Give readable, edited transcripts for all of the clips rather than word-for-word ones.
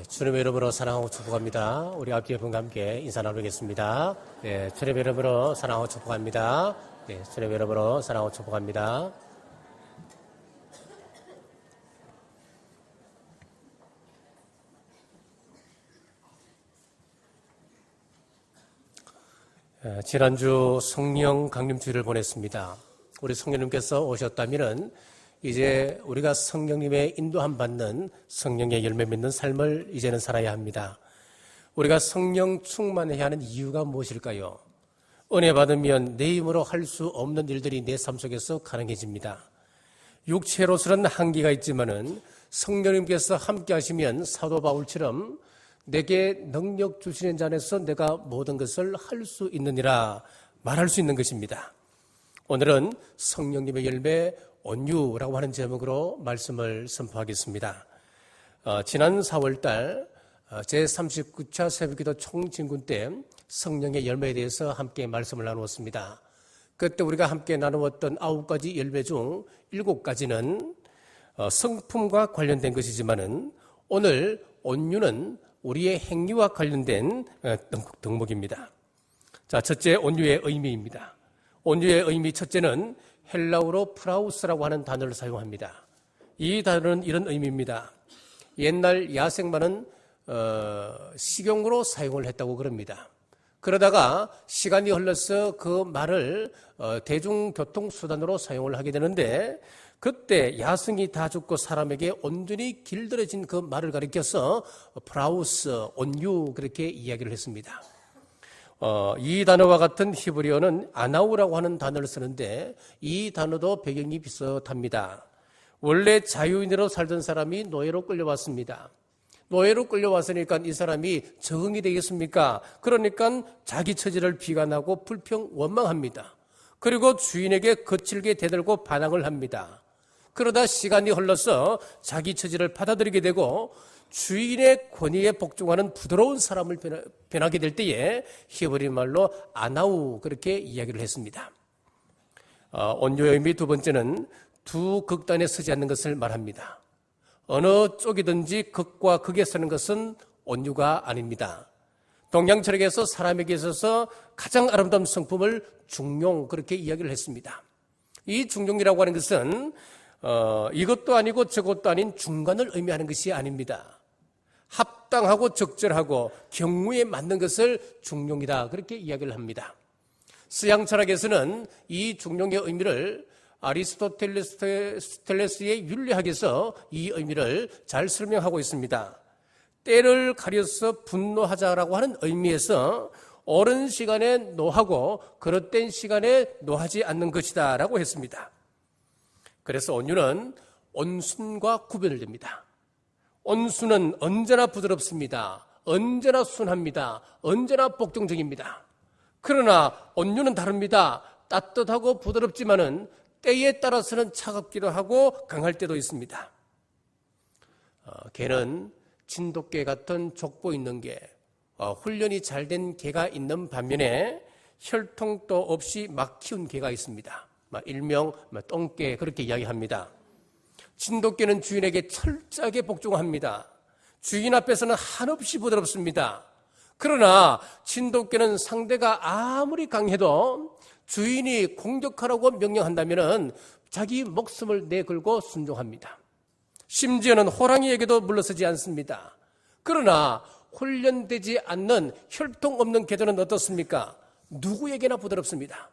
주님의 이름으로 사랑하고 축복합니다. 우리 앞뒤 분과 함께 인사 나누겠습니다. 주님의 이름으로 사랑하고 축복합니다. 주님의 이름으로 사랑하고 축복합니다. 지난주 성령 강림주일을 보냈습니다. 우리 성령님께서 오셨다면은 이제 우리가 성령님의 인도함 받는 성령의 열매 맺는 삶을 이제는 살아야 합니다. 우리가 성령 충만해야 하는 이유가 무엇일까요? 은혜 받으면 내 힘으로 할 수 없는 일들이 내 삶 속에서 가능해집니다. 육체로서는 한계가 있지만은 성령님께서 함께 하시면 사도 바울처럼 내게 능력 주시는 자 안에서 내가 모든 것을 할 수 있느니라 말할 수 있는 것입니다. 오늘은 성령님의 열매 온유라고 하는 제목으로 말씀을 선포하겠습니다. 지난 4월달 제39차 새벽기도 총진군 때 성령의 열매에 대해서 함께 말씀을 나누었습니다. 그때 우리가 함께 나누었던 9가지 열매 중 7가지는 성품과 관련된 것이지만은 오늘 온유는 우리의 행위와 관련된 덕목입니다. 자, 첫째 온유의 의미입니다. 온유의 의미 첫째는 헬라어로 프라우스라고 하는 단어를 사용합니다. 이 단어는 이런 의미입니다. 옛날 야생마는 식용으로 사용을 했다고 그럽니다. 그러다가 시간이 흘러서 그 말을 대중교통수단으로 사용을 하게 되는데 그때 야생이 다 죽고 사람에게 온전히 길들여진 그 말을 가리켜서 프라우스, 온유 그렇게 이야기를 했습니다. 이 단어와 같은 히브리어는 아나우라고 하는 단어를 쓰는데 이 단어도 배경이 비슷합니다. 원래 자유인으로 살던 사람이 노예로 끌려왔습니다. 노예로 끌려왔으니까 이 사람이 적응이 되겠습니까? 그러니까 자기 처지를 비관하고 불평 원망합니다. 그리고 주인에게 거칠게 대들고 반항을 합니다. 그러다 시간이 흘러서 자기 처지를 받아들이게 되고 주인의 권위에 복종하는 부드러운 사람을 변하게 될 때에 히브리 말로 아나우 그렇게 이야기를 했습니다. 온유의 의미 두 번째는 두 극단에 서지 않는 것을 말합니다. 어느 쪽이든지 극과 극에 서는 것은 온유가 아닙니다. 동양 철학에서 사람에게 있어서 가장 아름다운 성품을 중용 그렇게 이야기를 했습니다. 이 중용이라고 하는 것은 이것도 아니고 저것도 아닌 중간을 의미하는 것이 아닙니다. 합당하고 적절하고 경우에 맞는 것을 중용이다 그렇게 이야기를 합니다. 서양 철학에서는 이 중용의 의미를 아리스토텔레스의 윤리학에서 이 의미를 잘 설명하고 있습니다. 때를 가려서 분노하자라고 하는 의미에서 옳은 시간에 노하고 그릇된 시간에 노하지 않는 것이다 라고 했습니다. 그래서 온유는 온순과 구별됩니다. 온순은 언제나 부드럽습니다. 언제나 순합니다. 언제나 복종적입니다. 그러나 온유는 다릅니다. 따뜻하고 부드럽지만은 때에 따라서는 차갑기도 하고 강할 때도 있습니다. 개는 진돗개 같은 족보 있는 개, 훈련이 잘 된 개가 있는 반면에 혈통도 없이 막 키운 개가 있습니다. 일명 똥개 그렇게 이야기합니다. 진돗개는 주인에게 철저하게 복종합니다. 주인 앞에서는 한없이 부드럽습니다. 그러나 진돗개는 상대가 아무리 강해도 주인이 공격하라고 명령한다면 자기 목숨을 내걸고 순종합니다. 심지어는 호랑이에게도 물러서지 않습니다. 그러나 훈련되지 않는 혈통 없는 개들은 어떻습니까? 누구에게나 부드럽습니다.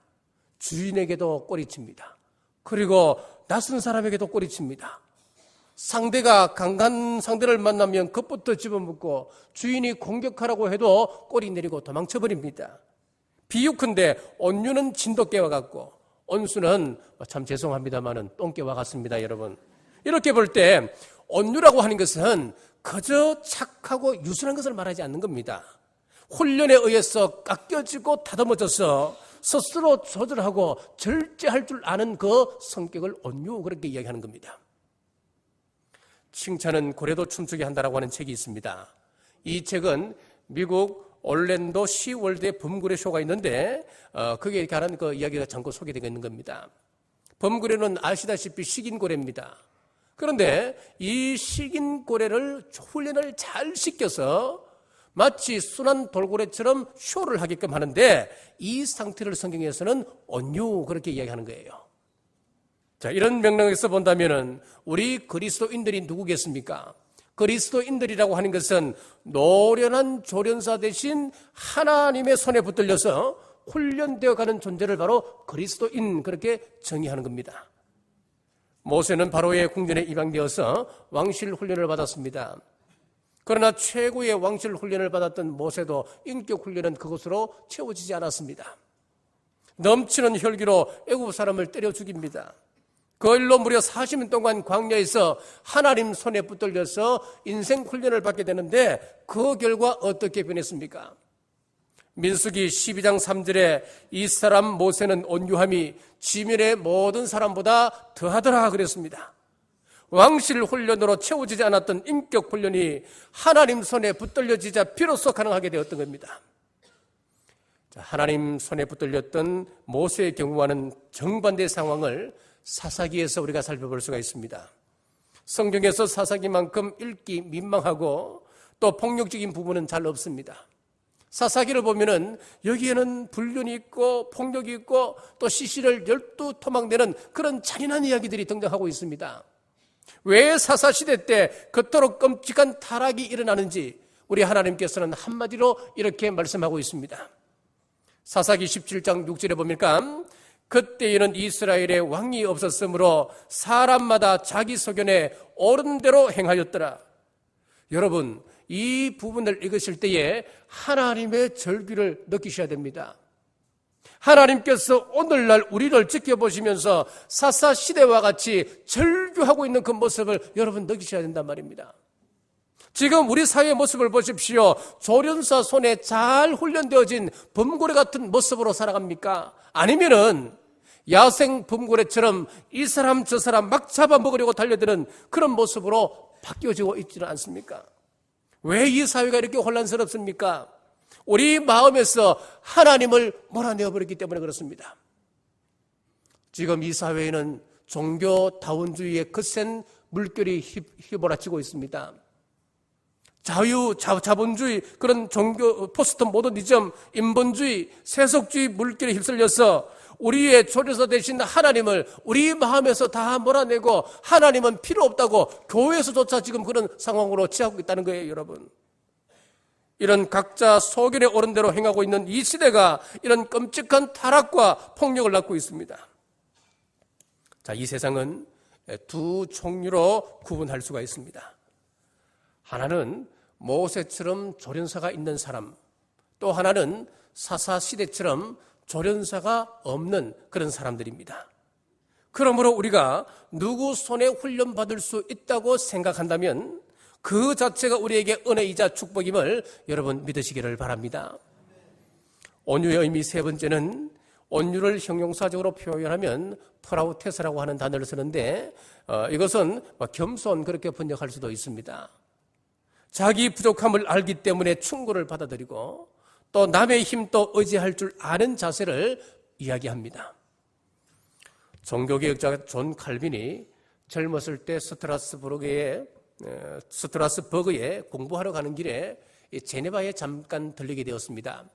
주인에게도 꼬리칩니다. 그리고 낯선 사람에게도 꼬리칩니다. 상대가 강한 상대를 만나면 그것부터 집어먹고 주인이 공격하라고 해도 꼬리 내리고 도망쳐버립니다. 비유컨대 온유는 진돗개와 같고 온수는 참 죄송합니다만은 똥개와 같습니다, 여러분. 이렇게 볼 때 온유라고 하는 것은 그저 착하고 유순한 것을 말하지 않는 겁니다. 훈련에 의해서 깎여지고 다듬어져서 스스로 조절하고 절제할 줄 아는 그 성격을 온유 그렇게 이야기하는 겁니다. 칭찬은 고래도 춤추게 한다라고 하는 책이 있습니다. 이 책은 미국 올랜도 시월드의 범고래 쇼가 있는데 거기에 관한 그 이야기가 잠깐 소개되어 있는 겁니다. 범고래는 아시다시피 식인 고래입니다. 그런데 이 식인 고래를 훈련을 잘 시켜서 마치 순한 돌고래처럼 쇼를 하게끔 하는데 이 상태를 성경에서는 온유 그렇게 이야기하는 거예요. 자, 이런 맥락에서 본다면은 우리 그리스도인들이 누구겠습니까? 그리스도인들이라고 하는 것은 노련한 조련사 대신 하나님의 손에 붙들려서 훈련되어 가는 존재를 바로 그리스도인 그렇게 정의하는 겁니다. 모세는 바로의 궁전에 입양되어서 왕실 훈련을 받았습니다. 그러나 최고의 왕실 훈련을 받았던 모세도 인격 훈련은 그것으로 채워지지 않았습니다. 넘치는 혈기로 애굽 사람을 때려 죽입니다. 그 일로 무려 40년 동안 광야에서 하나님 손에 붙들려서 인생 훈련을 받게 되는데 그 결과 어떻게 변했습니까? 민수기 12장 3절에 이 사람 모세는 온유함이 지면의 모든 사람보다 더하더라 그랬습니다. 왕실 훈련으로 채워지지 않았던 인격 훈련이 하나님 손에 붙들려지자 비로소 가능하게 되었던 겁니다. 하나님 손에 붙들렸던 모세의 경우와는 정반대 상황을 사사기에서 우리가 살펴볼 수가 있습니다. 성경에서 사사기만큼 읽기 민망하고 또 폭력적인 부분은 잘 없습니다. 사사기를 보면은 여기에는 불륜이 있고 폭력이 있고 또 시신을 12토막내는 그런 잔인한 이야기들이 등장하고 있습니다. 왜 사사시대 때 그토록 끔찍한 타락이 일어나는지 우리 하나님께서는 한마디로 이렇게 말씀하고 있습니다. 사사기 17장 6절에 보니까 그때에는 이스라엘에 왕이 없었으므로 사람마다 자기 소견에 옳은 대로 행하였더라. 여러분, 이 부분을 읽으실 때에 하나님의 절규를 느끼셔야 됩니다. 하나님께서 오늘날 우리를 지켜보시면서 사사시대와 같이 절규하고 있는 그 모습을 여러분 느끼셔야 된단 말입니다. 지금 우리 사회의 모습을 보십시오. 조련사 손에 잘 훈련되어진 범고래 같은 모습으로 살아갑니까? 아니면은 야생 범고래처럼 이 사람 저 사람 막 잡아먹으려고 달려드는 그런 모습으로 바뀌어지고 있지는 않습니까? 왜 이 사회가 이렇게 혼란스럽습니까? 우리 마음에서 하나님을 몰아내어버렸기 때문에 그렇습니다. 지금 이 사회에는 종교 다원주의의 거센 물결이 휘몰아치고 있습니다. 자본주의, 그런 종교, 포스트 모더니즘, 인본주의, 세속주의 물결에 휩쓸려서 우리의 조련사 되신 하나님을 우리 마음에서 다 몰아내고 하나님은 필요 없다고 교회에서조차 지금 그런 상황으로 취하고 있다는 거예요, 여러분. 이런 각자 소견에 옳은 대로 행하고 있는 이 시대가 이런 끔찍한 타락과 폭력을 낳고 있습니다. 자, 이 세상은 두 종류로 구분할 수가 있습니다. 하나는 모세처럼 조련사가 있는 사람, 또 하나는 사사시대처럼 조련사가 없는 그런 사람들입니다. 그러므로 우리가 누구 손에 훈련받을 수 있다고 생각한다면 그 자체가 우리에게 은혜이자 축복임을 여러분 믿으시기를 바랍니다. 온유의 의미 세 번째는 온유를 형용사적으로 표현하면 프라우테스라고 하는 단어를 쓰는데 이것은 겸손 그렇게 번역할 수도 있습니다. 자기 부족함을 알기 때문에 충고를 받아들이고 또 남의 힘도 의지할 줄 아는 자세를 이야기합니다. 종교개혁자 존 칼빈이 젊었을 때 스트라스버그에 공부하러 가는 길에 제네바에 잠깐 들리게 되었습니다.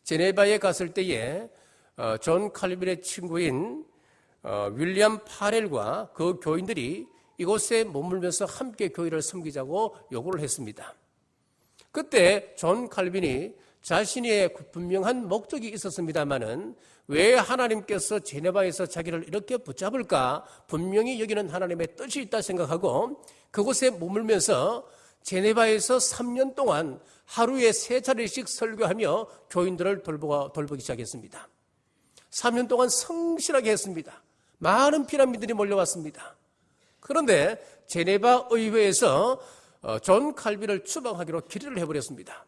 제네바에 갔을 때에 존 칼빈의 친구인 윌리엄 파렐과 그 교인들이 이곳에 머물면서 함께 교회를 섬기자고 요구를 했습니다. 그때 존 칼빈이 자신의 분명한 목적이 있었습니다마는 왜 하나님께서 제네바에서 자기를 이렇게 붙잡을까? 분명히 여기는 하나님의 뜻이 있다 생각하고 그곳에 머물면서 제네바에서 3년 동안 하루에 3차례씩 설교하며 교인들을 돌보기 시작했습니다. 3년 동안 성실하게 했습니다. 많은 피난민들이 몰려왔습니다. 그런데 제네바 의회에서 존 칼빈을 추방하기로 결의를 해버렸습니다.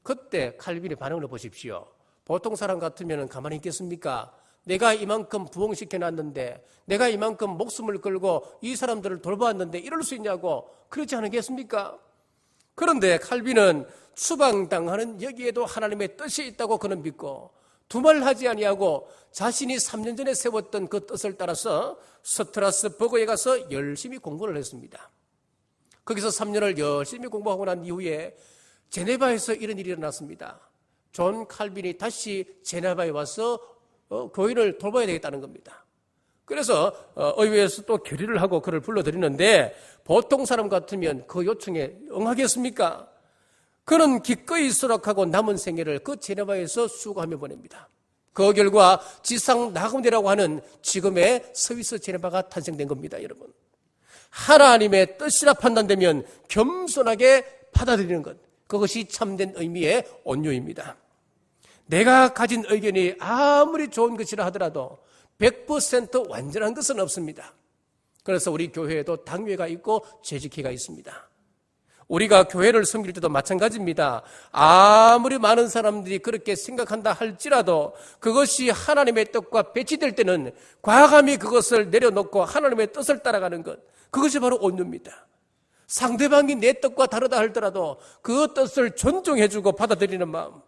그때 칼빈의 반응을 보십시오. 보통 사람 같으면 가만히 있겠습니까? 내가 이만큼 부흥시켜놨는데, 내가 이만큼 목숨을 걸고 이 사람들을 돌보았는데 이럴 수 있냐고 그렇지 않겠습니까? 그런데 칼빈은 추방당하는 여기에도 하나님의 뜻이 있다고 그는 믿고 두말하지 아니하고 자신이 3년 전에 세웠던 그 뜻을 따라서 스트라스버그에 가서 열심히 공부를 했습니다. 거기서 3년을 열심히 공부하고 난 이후에 제네바에서 이런 일이 일어났습니다. 존 칼빈이 다시 제네바에 와서 교인을 돌봐야 되겠다는 겁니다. 그래서 의회에서 또 결의를 하고 그를 불러들이는데 보통 사람 같으면 그 요청에 응하겠습니까? 그는 기꺼이 수락하고 남은 생애를 그 제네바에서 수고하며 보냅니다. 그 결과 지상 나그네라고 하는 지금의 스위스 제네바가 탄생된 겁니다, 여러분. 하나님의 뜻이라 판단되면 겸손하게 받아들이는 것, 그것이 참된 의미의 온유입니다. 내가 가진 의견이 아무리 좋은 것이라 하더라도 100% 완전한 것은 없습니다. 그래서 우리 교회에도 당회가 있고 재직회가 있습니다. 우리가 교회를 섬길 때도 마찬가지입니다. 아무리 많은 사람들이 그렇게 생각한다 할지라도 그것이 하나님의 뜻과 배치될 때는 과감히 그것을 내려놓고 하나님의 뜻을 따라가는 것, 그것이 바로 온유입니다. 상대방이 내 뜻과 다르다 할지라도 그 뜻을 존중해주고 받아들이는 마음,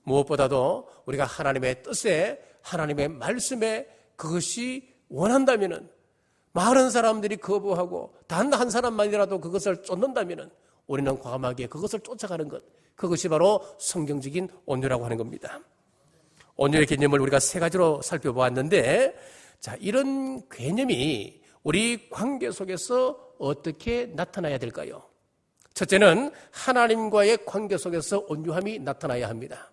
무엇보다도 우리가 하나님의 뜻에, 하나님의 말씀에 그것이 원한다면은, 많은 사람들이 거부하고 단 한 사람만이라도 그것을 쫓는다면 우리는 과감하게 그것을 쫓아가는 것, 그것이 바로 성경적인 온유라고 하는 겁니다. 온유의 개념을 우리가 세 가지로 살펴보았는데, 자, 이런 개념이 우리 관계 속에서 어떻게 나타나야 될까요? 첫째는 하나님과의 관계 속에서 온유함이 나타나야 합니다.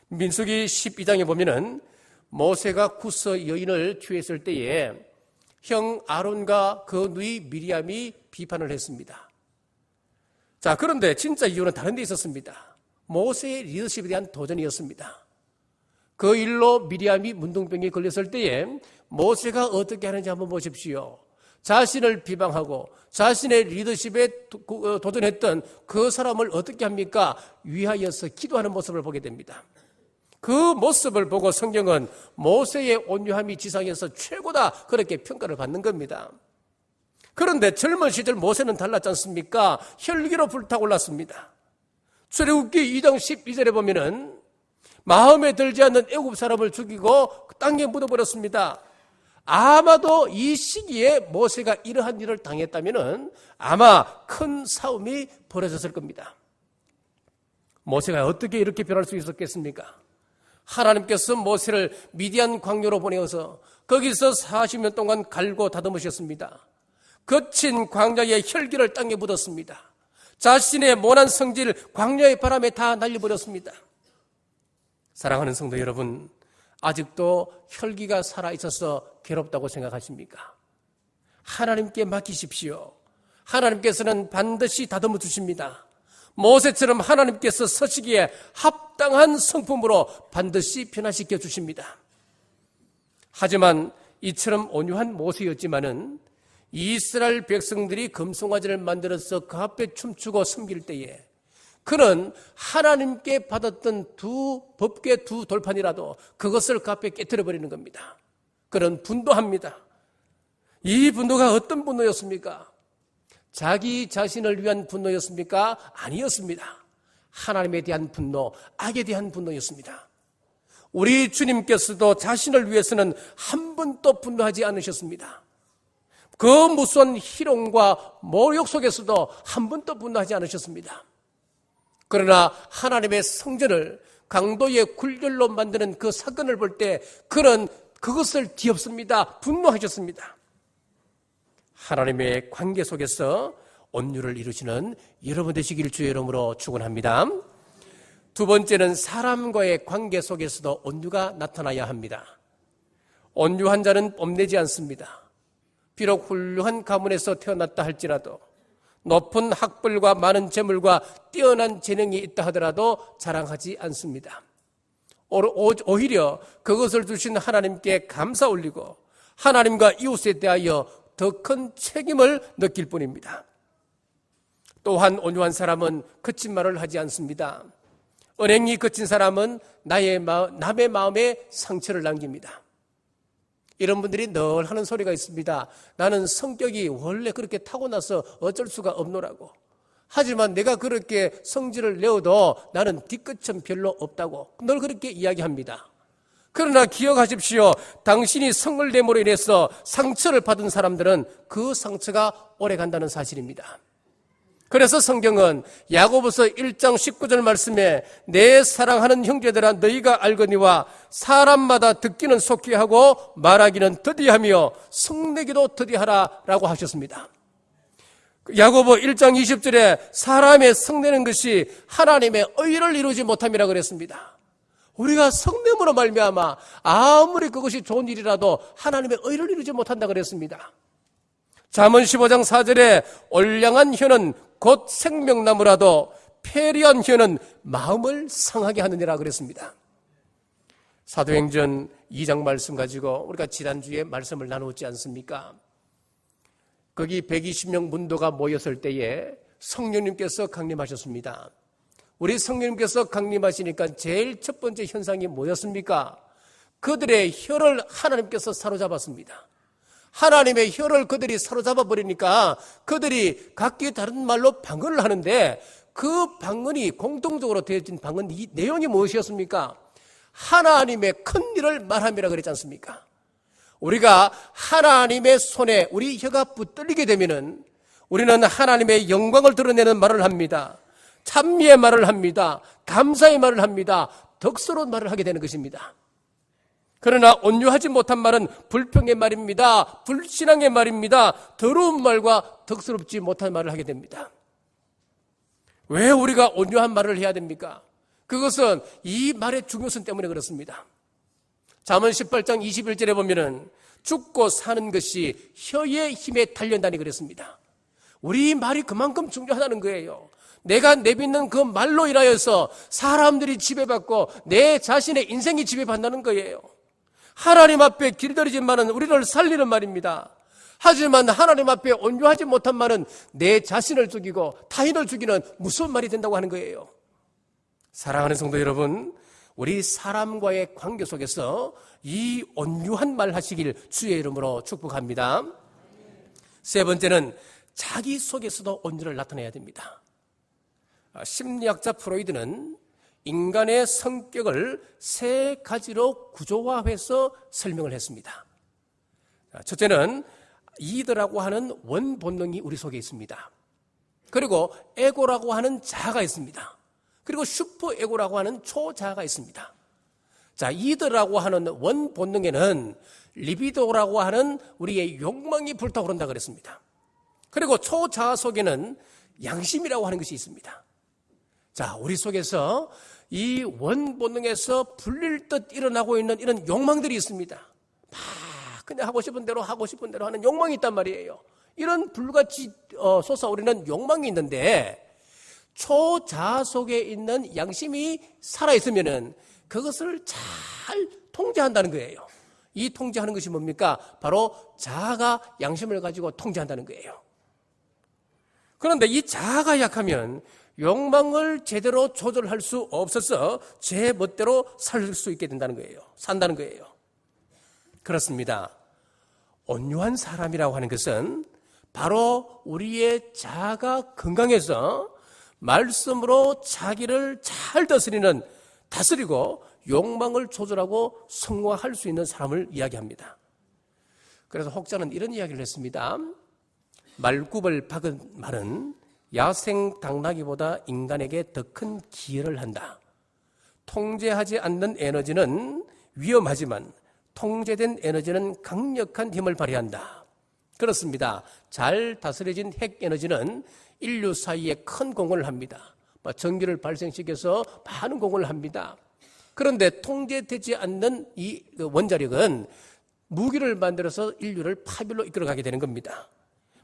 민수기 12장에 보면은 모세가 구스 여인을 취했을 때에 형 아론과 그 누이 미리암이 비판을 했습니다. 자, 그런데 진짜 이유는 다른 데 있었습니다. 모세의 리더십에 대한 도전이었습니다. 그 일로 미리암이 문둥병에 걸렸을 때에 모세가 어떻게 하는지 한번 보십시오. 자신을 비방하고 자신의 리더십에 도전했던 그 사람을 어떻게 합니까? 위하여서 기도하는 모습을 보게 됩니다. 그 모습을 보고 성경은 모세의 온유함이 지상에서 최고다, 그렇게 평가를 받는 겁니다. 그런데 젊은 시절 모세는 달랐지 않습니까? 혈기로 불타올랐습니다. 출애굽기 2장 12절에 보면은 마음에 들지 않는 애굽 사람을 죽이고 땅에 묻어버렸습니다. 아마도 이 시기에 모세가 이러한 일을 당했다면은 아마 큰 싸움이 벌어졌을 겁니다. 모세가 어떻게 이렇게 변할 수 있었겠습니까? 하나님께서 모세를 미디안 광야로 보내어서 거기서 40년 동안 갈고 다듬으셨습니다. 거친 광야의 혈기를 땅에 묻었습니다. 자신의 모난 성질 광야의 바람에 다 날려버렸습니다. 사랑하는 성도 여러분, 아직도 혈기가 살아있어서 괴롭다고 생각하십니까? 하나님께 맡기십시오. 하나님께서는 반드시 다듬어 주십니다. 모세처럼 하나님께서 서시기에 합당한 성품으로 반드시 변화시켜 주십니다. 하지만 이처럼 온유한 모세였지만은 이스라엘 백성들이 금송아지를 만들어서 그 앞에 춤추고 섬길 때에 그는 하나님께 받았던 법궤 두 돌판이라도 그것을 그 앞에 깨트려버리는 겁니다. 그는 분노합니다. 이 분노가 어떤 분노였습니까? 자기 자신을 위한 분노였습니까? 아니었습니다. 하나님에 대한 분노, 악에 대한 분노였습니다. 우리 주님께서도 자신을 위해서는 한 번도 분노하지 않으셨습니다. 그 무수한 희롱과 모욕 속에서도 한 번도 분노하지 않으셨습니다. 그러나 하나님의 성전을 강도의 굴결로 만드는 그 사건을 볼 때 그는 그것을 뒤엎습니다. 분노하셨습니다. 하나님의 관계 속에서 온유를 이루시는 여러분 되시길 주의 이름으로 축원합니다. 두 번째는 사람과의 관계 속에서도 온유가 나타나야 합니다. 온유한 자는 뽐내지 않습니다. 비록 훌륭한 가문에서 태어났다 할지라도, 높은 학벌과 많은 재물과 뛰어난 재능이 있다 하더라도 자랑하지 않습니다. 오히려 그것을 주신 하나님께 감사 올리고 하나님과 이웃에 대하여 더 큰 책임을 느낄 뿐입니다. 또한 온유한 사람은 거친 말을 하지 않습니다. 언행이 거친 사람은 남의 마음에 상처를 남깁니다. 이런 분들이 늘 하는 소리가 있습니다. 나는 성격이 원래 그렇게 타고나서 어쩔 수가 없노라고. 하지만 내가 그렇게 성질을 내어도 나는 뒤끝은 별로 없다고 늘 그렇게 이야기합니다. 그러나 기억하십시오. 당신이 성을 내므로 인해서 상처를 받은 사람들은 그 상처가 오래 간다는 사실입니다. 그래서 성경은 야고보서 1장 19절 말씀에 내 사랑하는 형제들아 너희가 알거니와 사람마다 듣기는 속히 하고 말하기는 더디하며 성내기도 더디하라 라고 하셨습니다. 야고보 1장 20절에 사람의 성내는 것이 하나님의 의를 이루지 못함이라 그랬습니다. 우리가 성냄으로 말미암아 아무리 그것이 좋은 일이라도 하나님의 의를 이루지 못한다 그랬습니다. 잠언 15장 4절에 올량한 혀는 곧 생명나무라도 패리한 혀는 마음을 상하게 하느니라 그랬습니다. 사도행전 2장 말씀 가지고 우리가 지난주에 말씀을 나누었지 않습니까? 거기 120명 문도가 모였을 때에 성령님께서 강림하셨습니다. 우리 성령님께서 강림하시니까 제일 첫 번째 현상이 뭐였습니까? 그들의 혀를 하나님께서 사로잡았습니다. 하나님의 혀를 그들이 사로잡아 버리니까 그들이 각기 다른 말로 방언을 하는데 그 방언이 공통적으로 되어진 방언 이 내용이 무엇이었습니까? 하나님의 큰 일을 말함이라 그랬지 않습니까? 우리가 하나님의 손에 우리 혀가 붙들리게 되면은 우리는 하나님의 영광을 드러내는 말을 합니다. 찬미의 말을 합니다. 감사의 말을 합니다. 덕스러운 말을 하게 되는 것입니다. 그러나 온유하지 못한 말은 불평의 말입니다. 불신앙의 말입니다. 더러운 말과 덕스럽지 못한 말을 하게 됩니다. 왜 우리가 온유한 말을 해야 됩니까? 그것은 이 말의 중요성 때문에 그렇습니다. 잠언 18장 21절에 보면은 죽고 사는 것이 혀의 힘에 달려있다니 그랬습니다. 우리 말이 그만큼 중요하다는 거예요. 내가 내뱉는 그 말로 인하여서 사람들이 지배받고 내 자신의 인생이 지배받는다는 거예요. 하나님 앞에 길들이진 말은 우리를 살리는 말입니다. 하지만 하나님 앞에 온유하지 못한 말은 내 자신을 죽이고 타인을 죽이는 무서운 말이 된다고 하는 거예요. 사랑하는 성도 여러분, 우리 사람과의 관계 속에서 이 온유한 말 하시길 주의 이름으로 축복합니다. 세 번째는 자기 속에서도 온유를 나타내야 됩니다. 심리학자 프로이드는 인간의 성격을 세 가지로 구조화해서 설명을 했습니다. 첫째는 이드라고 하는 원본능이 우리 속에 있습니다. 그리고 에고라고 하는 자아가 있습니다. 그리고 슈퍼에고라고 하는 초자아가 있습니다. 자, 이드라고 하는 원본능에는 리비도라고 하는 우리의 욕망이 불타오른다 그랬습니다. 그리고 초자아 속에는 양심이라고 하는 것이 있습니다. 자, 우리 속에서 이 원본능에서 불릴 듯 일어나고 있는 이런 욕망들이 있습니다. 막 그냥 하고 싶은 대로 하는 욕망이 있단 말이에요. 이런 불같이 솟아오르는 욕망이 있는데 초자아 속에 있는 양심이 살아있으면은 그것을 잘 통제한다는 거예요. 이 통제하는 것이 뭡니까? 바로 자아가 양심을 가지고 통제한다는 거예요. 그런데 이 자아가 약하면 욕망을 제대로 조절할 수 없어서 제 멋대로 살 수 있게 된다는 거예요. 산다는 거예요. 그렇습니다. 온유한 사람이라고 하는 것은 바로 우리의 자아가 건강해서 말씀으로 자기를 잘 다스리고 욕망을 조절하고 성화할 수 있는 사람을 이야기합니다. 그래서 혹자는 이런 이야기를 했습니다. 말굽을 박은 말은 야생 당나귀보다 인간에게 더 큰 기여를 한다. 통제하지 않는 에너지는 위험하지만 통제된 에너지는 강력한 힘을 발휘한다. 그렇습니다. 잘 다스려진 핵 에너지는 인류 사이에 큰 공헌을 합니다. 전기를 발생시켜서 많은 공헌을 합니다. 그런데 통제되지 않는 이 원자력은 무기를 만들어서 인류를 파멸로 이끌어가게 되는 겁니다.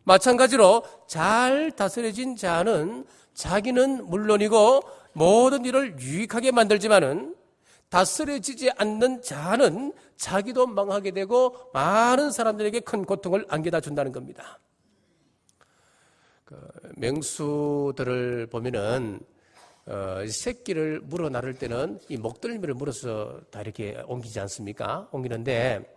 마찬가지로 잘 다스려진 자는 자기는 물론이고 모든 일을 유익하게 만들지만은 다스려지지 않는 자는 자기도 망하게 되고 많은 사람들에게 큰 고통을 안겨다 준다는 겁니다. 맹수들을 보면은 새끼를 물어 나를 때는 이 목덜미를 물어서 다 이렇게 옮기지 않습니까? 옮기는데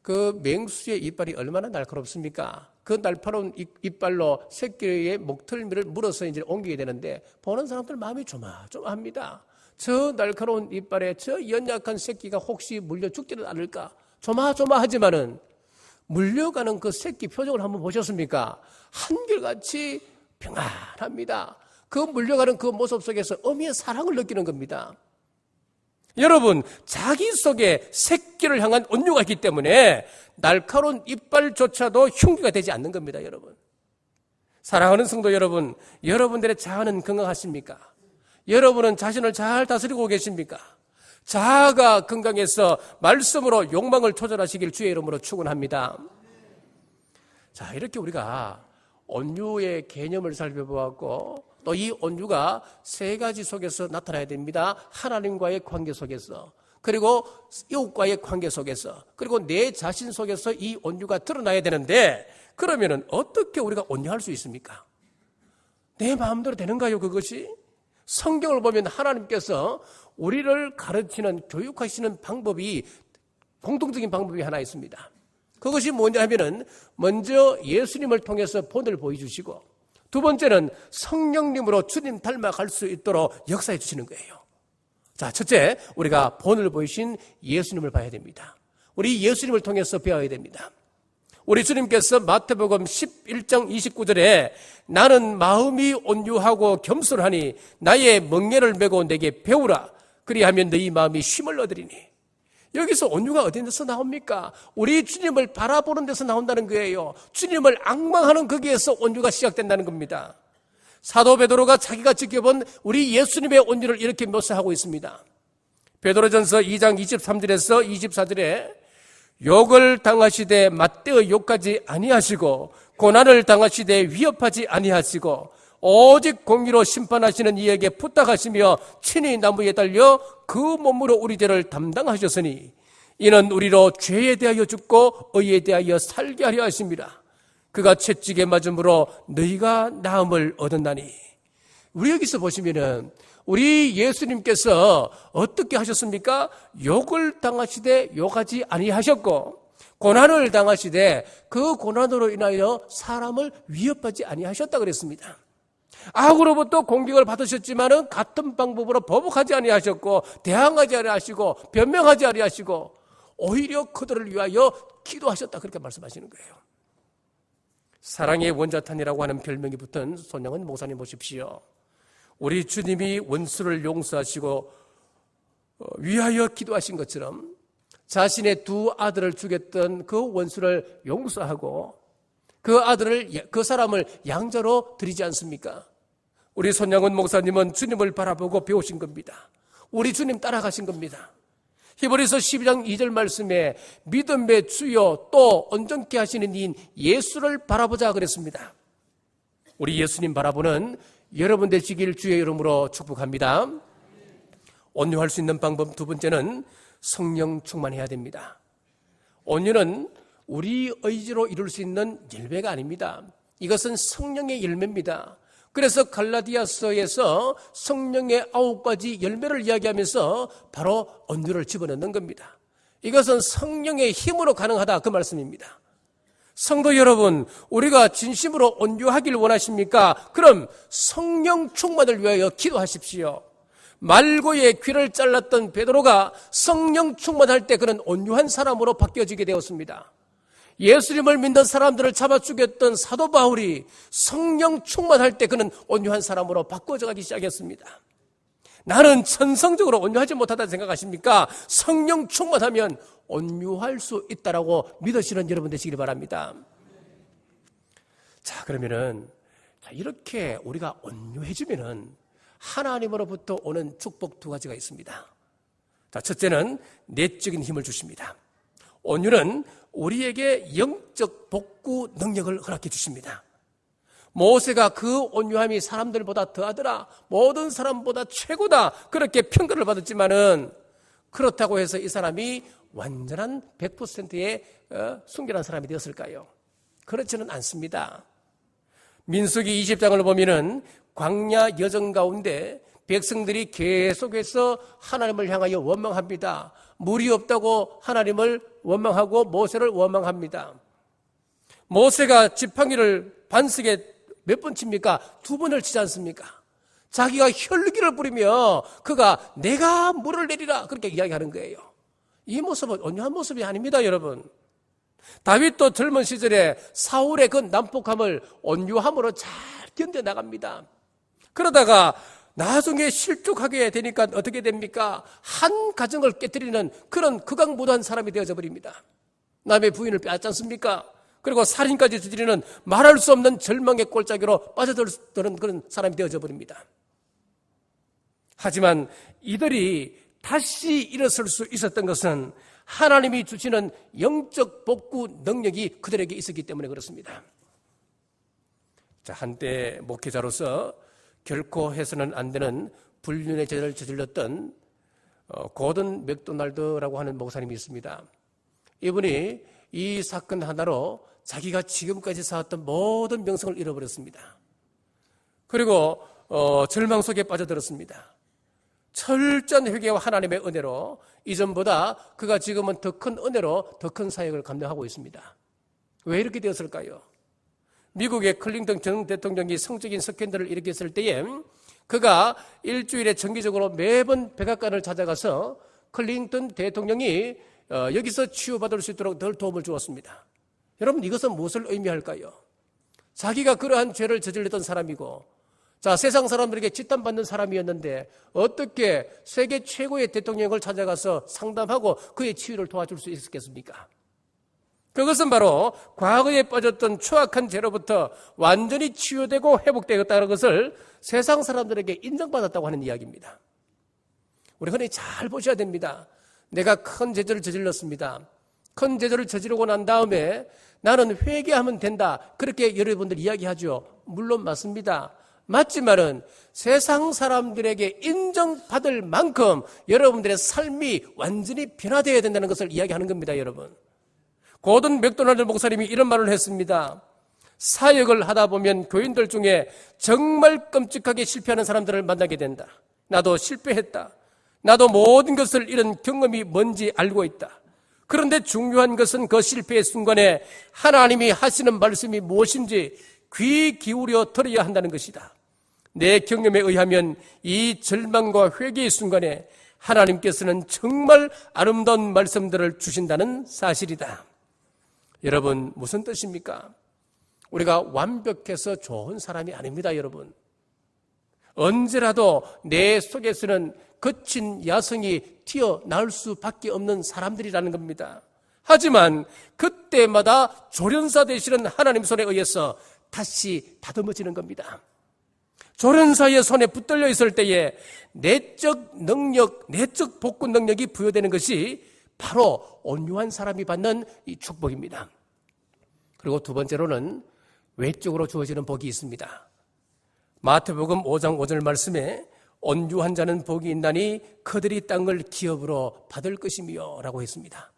그 맹수의 이빨이 얼마나 날카롭습니까? 그 날카로운 이빨로 새끼의 목덜미를 물어서 이제 옮기게 되는데 보는 사람들 마음이 조마조마합니다. 저 날카로운 이빨에 저 연약한 새끼가 혹시 물려 죽지는 않을까 조마조마하지만은 물려가는 그 새끼 표정을 한번 보셨습니까? 한결같이 평안합니다. 그 물려가는 그 모습 속에서 어미의 사랑을 느끼는 겁니다. 여러분, 자기 속에 새끼를 향한 온유가 있기 때문에 날카로운 이빨조차도 흉기가 되지 않는 겁니다, 여러분. 사랑하는 성도 여러분, 여러분들의 자아는 건강하십니까? 여러분은 자신을 잘 다스리고 계십니까? 자아가 건강해서 말씀으로 욕망을 조절하시길 주의 이름으로 축원합니다. 자, 이렇게 우리가 온유의 개념을 살펴보았고 또 이 온유가 세 가지 속에서 나타나야 됩니다. 하나님과의 관계 속에서, 그리고 이웃과의 관계 속에서, 그리고 내 자신 속에서 이 온유가 드러나야 되는데 그러면은 어떻게 우리가 온유할 수 있습니까? 내 마음대로 되는가요, 그것이? 성경을 보면 하나님께서 우리를 가르치는, 교육하시는 방법이, 공통적인 방법이 하나 있습니다. 그것이 뭐냐 하면은 먼저 예수님을 통해서 본을 보여주시고 두 번째는 성령님으로 주님 닮아갈 수 있도록 역사해 주시는 거예요. 자, 첫째, 우리가 본을 보이신 예수님을 봐야 됩니다. 우리 예수님을 통해서 배워야 됩니다. 우리 주님께서 마태복음 11장 29절에 나는 마음이 온유하고 겸손하니 나의 멍에를 메고 내게 배우라. 그리하면 너희 마음이 쉼을 얻으리니. 여기서 온유가 어디 데서 나옵니까? 우리 주님을 바라보는 데서 나온다는 거예요. 주님을 앙망하는 거기에서 온유가 시작된다는 겁니다. 사도 베드로가 자기가 지켜본 우리 예수님의 온유를 이렇게 묘사하고 있습니다. 베드로전서 2장 23절에서 24절에 욕을 당하시되 맞대어 욕하지 아니하시고 고난을 당하시되 위협하지 아니하시고 오직 공의로 심판하시는 이에게 부탁하시며 친히 나무에 달려 그 몸으로 우리 죄를 담당하셨으니 이는 우리로 죄에 대하여 죽고 의에 대하여 살게 하려 하십니다. 그가 채찍에 맞음으로 너희가 나음을 얻었나니. 우리 여기서 보시면은 우리 예수님께서 어떻게 하셨습니까? 욕을 당하시되 욕하지 아니하셨고 고난을 당하시되 그 고난으로 인하여 사람을 위협하지 아니하셨다 그랬습니다. 악으로부터 공격을 받으셨지만은 같은 방법으로 보복하지 아니하셨고 대항하지 아니하시고 변명하지 아니하시고 오히려 그들을 위하여 기도하셨다 그렇게 말씀하시는 거예요. 사랑의 원자탄이라고 하는 별명이 붙은 손영은 목사님 보십시오. 우리 주님이 원수를 용서하시고 위하여 기도하신 것처럼 자신의 두 아들을 죽였던 그 원수를 용서하고 그 사람을 양자로 드리지 않습니까? 우리 손양원 목사님은 주님을 바라보고 배우신 겁니다. 우리 주님 따라가신 겁니다. 히브리서 12장 2절 말씀에 믿음의 주요 또 온전케 하시는 이인 예수를 바라보자 그랬습니다. 우리 예수님 바라보는 여러분 되시길 주의 이름으로 축복합니다. 온유할 수 있는 방법 두 번째는 성령 충만해야 됩니다. 온유는 우리 의지로 이룰 수 있는 열매가 아닙니다. 이것은 성령의 열매입니다. 그래서 갈라디아서에서 성령의 9가지 열매를 이야기하면서 바로 온유를 집어넣는 겁니다. 이것은 성령의 힘으로 가능하다 그 말씀입니다. 성도 여러분, 우리가 진심으로 온유하길 원하십니까? 그럼 성령 충만을 위하여 기도하십시오. 말고의 귀를 잘랐던 베드로가 성령 충만할 때 그는 온유한 사람으로 바뀌어지게 되었습니다. 예수님을 믿는 사람들을 잡아 죽였던 사도 바울이 성령 충만할 때 그는 온유한 사람으로 바꿔져 가기 시작했습니다. 나는 천성적으로 온유하지 못하다 생각하십니까? 성령 충만하면 온유할 수 있다라고 믿으시는 여러분 되시길 바랍니다. 자, 그러면은 이렇게 우리가 온유해지면은 하나님으로부터 오는 축복 두 가지가 있습니다. 자, 첫째는 내적인 힘을 주십니다. 온유는 우리에게 영적 복구 능력을 허락해 주십니다. 모세가 그 온유함이 사람들보다 더하더라, 모든 사람보다 최고다 그렇게 평가를 받았지만은 그렇다고 해서 이 사람이 완전한 100%의 순결한 사람이 되었을까요? 그렇지는 않습니다. 민수기 20장을 보면은 광야 여정 가운데 백성들이 계속해서 하나님을 향하여 원망합니다. 물이 없다고 하나님을 원망하고 모세를 원망합니다. 모세가 지팡이를 반석에 몇 번 칩니까? 2번을 치지 않습니까? 자기가 혈기를 부리며 그가 내가 물을 내리라 그렇게 이야기하는 거예요. 이 모습은 온유한 모습이 아닙니다, 여러분. 다윗도 젊은 시절에 사울의 그 난폭함을 온유함으로 잘 견뎌나갑니다. 그러다가 나중에 실족하게 되니까 어떻게 됩니까? 한 가정을 깨뜨리는 그런 극악무도한 사람이 되어져 버립니다. 남의 부인을 빼앗지 않습니까? 그리고 살인까지 저지르는 말할 수 없는 절망의 골짜기로 빠져드는 그런 사람이 되어져 버립니다. 하지만 이들이 다시 일어설 수 있었던 것은 하나님이 주시는 영적 복구 능력이 그들에게 있었기 때문에 그렇습니다. 자, 한때 목회자로서 결코 해서는 안 되는 불륜의 죄를 저질렀던 고든 맥도날드라고 하는 목사님이 있습니다. 이분이 이 사건 하나로 자기가 지금까지 쌓았던 모든 명성을 잃어버렸습니다. 그리고 절망 속에 빠져들었습니다. 철저한 회개와 하나님의 은혜로 이전보다 그가 지금은 더 큰 은혜로 더 큰 사역을 감당하고 있습니다. 왜 이렇게 되었을까요? 미국의 클린턴 전 대통령이 성적인 스캔들을 일으켰을 때에 그가 일주일에 정기적으로 매번 백악관을 찾아가서 클린턴 대통령이 여기서 치유받을 수 있도록 늘 도움을 주었습니다. 여러분, 이것은 무엇을 의미할까요? 자기가 그러한 죄를 저질렀던 사람이고, 자, 세상 사람들에게 짓담받는 사람이었는데 어떻게 세계 최고의 대통령을 찾아가서 상담하고 그의 치유를 도와줄 수 있었겠습니까? 그것은 바로 과거에 빠졌던 추악한 죄로부터 완전히 치유되고 회복되었다는 것을 세상 사람들에게 인정받았다고 하는 이야기입니다. 우리 흔히 잘 보셔야 됩니다. 내가 큰 죄를 저질렀습니다. 큰 죄를 저지르고 난 다음에 나는 회개하면 된다. 그렇게 여러분들 이야기하죠. 물론 맞습니다. 맞지만은 세상 사람들에게 인정받을 만큼 여러분들의 삶이 완전히 변화되어야 된다는 것을 이야기하는 겁니다, 여러분. 고든 맥도날드 목사님이 이런 말을 했습니다. 사역을 하다 보면 교인들 중에 정말 끔찍하게 실패하는 사람들을 만나게 된다. 나도 실패했다. 나도 모든 것을 잃은 경험이 뭔지 알고 있다. 그런데 중요한 것은 그 실패의 순간에 하나님이 하시는 말씀이 무엇인지 귀 기울여 들어야 한다는 것이다. 내 경험에 의하면 이 절망과 회개의 순간에 하나님께서는 정말 아름다운 말씀들을 주신다는 사실이다. 여러분, 무슨 뜻입니까? 우리가 완벽해서 좋은 사람이 아닙니다, 여러분. 언제라도 내 속에서는 거친 야성이 튀어나올 수밖에 없는 사람들이라는 겁니다. 하지만 그때마다 조련사 되시는 하나님 손에 의해서 다시 다듬어지는 겁니다. 조련사의 손에 붙들려 있을 때에 내적 능력, 내적 복구 능력이 부여되는 것이 바로 온유한 사람이 받는 이 축복입니다. 그리고 두 번째로는 외적으로 주어지는 복이 있습니다. 마태복음 5장 5절 말씀에 온유한 자는 복이 있나니 그들이 땅을 기업으로 받을 것이며 라고 했습니다.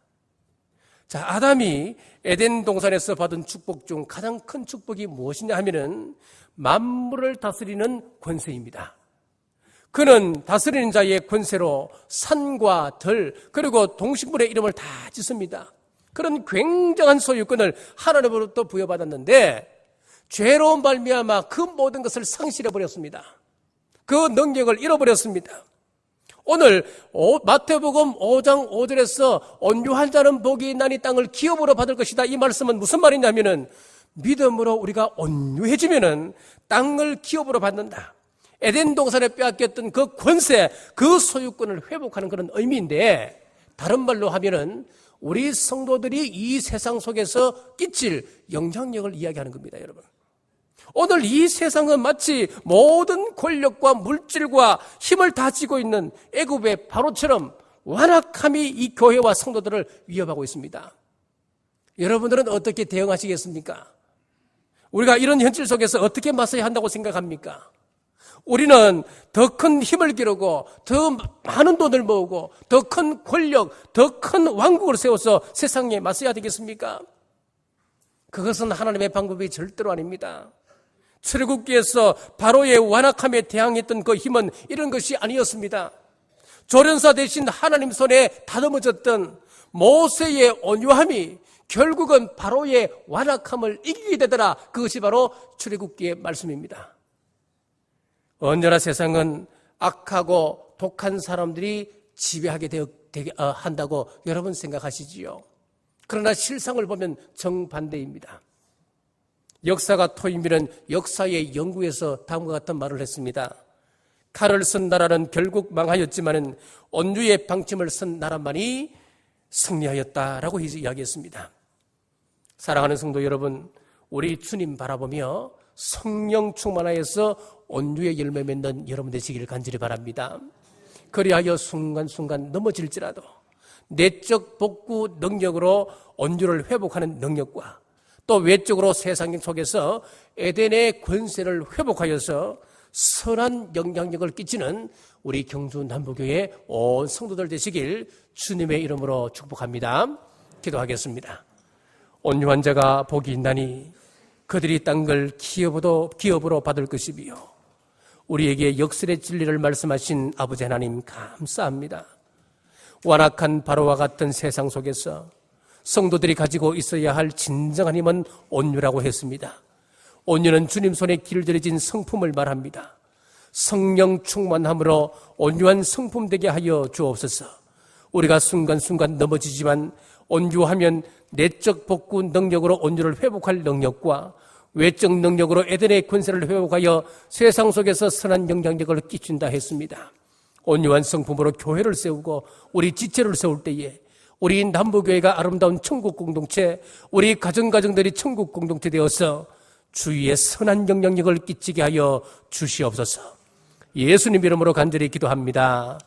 자, 아담이 에덴 동산에서 받은 축복 중 가장 큰 축복이 무엇이냐 하면은 만물을 다스리는 권세입니다. 그는 다스리는 자의 권세로 산과 들 그리고 동식물의 이름을 다 짓습니다. 그런 굉장한 소유권을 하나님으로부터 부여받았는데 죄로 말미암아 그 모든 것을 상실해버렸습니다. 그 능력을 잃어버렸습니다. 오늘 마태복음 5장 5절에서 온유한 자는 복이 있나니 땅을 기업으로 받을 것이다. 이 말씀은 무슨 말이냐면은 믿음으로 우리가 온유해지면은 땅을 기업으로 받는다. 에덴 동산에 빼앗겼던 그 권세, 그 소유권을 회복하는 그런 의미인데, 다른 말로 하면은 우리 성도들이 이 세상 속에서 끼칠 영향력을 이야기하는 겁니다, 여러분. 오늘 이 세상은 마치 모든 권력과 물질과 힘을 다 쥐고 있는 애굽의 바로처럼 완악함이 이 교회와 성도들을 위협하고 있습니다. 여러분들은 어떻게 대응하시겠습니까? 우리가 이런 현실 속에서 어떻게 맞서야 한다고 생각합니까? 우리는 더 큰 힘을 기르고 더 많은 돈을 모으고 더 큰 권력, 더 큰 왕국을 세워서 세상에 맞서야 되겠습니까? 그것은 하나님의 방법이 절대로 아닙니다. 출애굽기에서 바로의 완악함에 대항했던 그 힘은 이런 것이 아니었습니다. 조련사 대신 하나님 손에 다듬어졌던 모세의 온유함이 결국은 바로의 완악함을 이기게 되더라. 그것이 바로 출애굽기의 말씀입니다. 언제나 세상은 악하고 독한 사람들이 지배하게 한다고 여러분 생각하시지요. 그러나 실상을 보면 정반대입니다. 역사가 토인비는 역사의 연구에서 다음과 같은 말을 했습니다. 칼을 쓴 나라는 결국 망하였지만은 온유의 방침을 쓴 나라만이 승리하였다라고 이야기했습니다. 사랑하는 성도 여러분, 우리 주님 바라보며 성령 충만하여서 온유의 열매 맺는 여러분 되시기를 간절히 바랍니다. 그리하여 순간순간 넘어질지라도 내적 복구 능력으로 온유를 회복하는 능력과 또 외적으로 세상 속에서 에덴의 권세를 회복하여서 선한 영향력을 끼치는 우리 경주 남부교회 온 성도들 되시길 주님의 이름으로 축복합니다. 기도하겠습니다. 온유한 자가 복이 있나니 그들이 땅을 기업으로 받을 것이며 우리에게 역설의 진리를 말씀하신 아버지 하나님 감사합니다. 완악한 바로와 같은 세상 속에서 성도들이 가지고 있어야 할 진정한 힘은 온유라고 했습니다. 온유는 주님 손에 길들여진 성품을 말합니다. 성령 충만함으로 온유한 성품 되게 하여 주옵소서. 우리가 순간순간 넘어지지만 온유하면 내적 복구 능력으로 온유를 회복할 능력과 외적 능력으로 에덴의 권세를 회복하여 세상 속에서 선한 영향력을 끼친다 했습니다. 온유한 성품으로 교회를 세우고 우리 지체를 세울 때에 우리 남부교회가 아름다운 천국 공동체, 우리 가정들이 천국 공동체 되어서 주위에 선한 영향력을 끼치게 하여 주시옵소서. 예수님 이름으로 간절히 기도합니다.